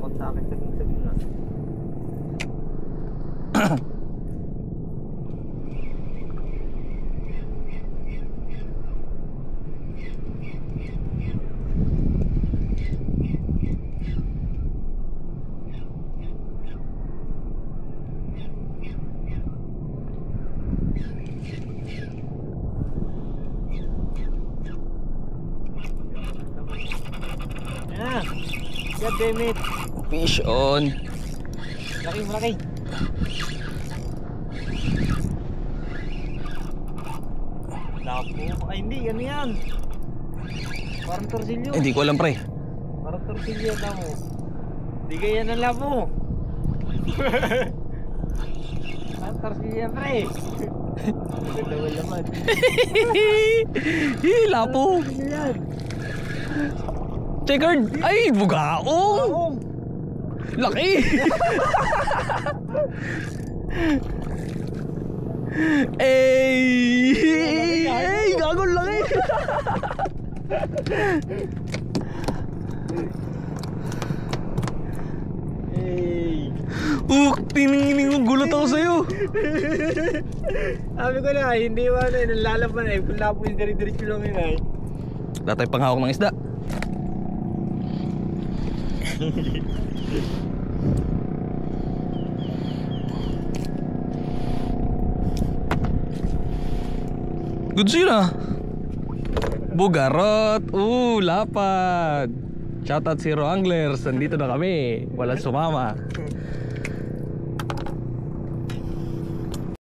takot sa akin saging na. God damn it. Fish on. Malaki. Lapo. Ay hindi, ano yan? Parang torsilyo. Hindi ko alam pre. Parang torsilyo na mo. Hindi kaya ng lapo. Parang torsilyo pre. Magandawal naman. Lapo. Ano yan? Checkered! Ay, bugaong! Laki! Ay, gagol laki! Tiningin ko, gulat ako sa'yo. Sabi ko na, hindi mo ano, nalalaban eh. Kung lapo yung diri-diretso lang yun ay. Datay panghawak ng isda. Good yun ah. Bugarot. Lapad. Shoutout Zero Anglers. Nandito na kami. Walang sumama.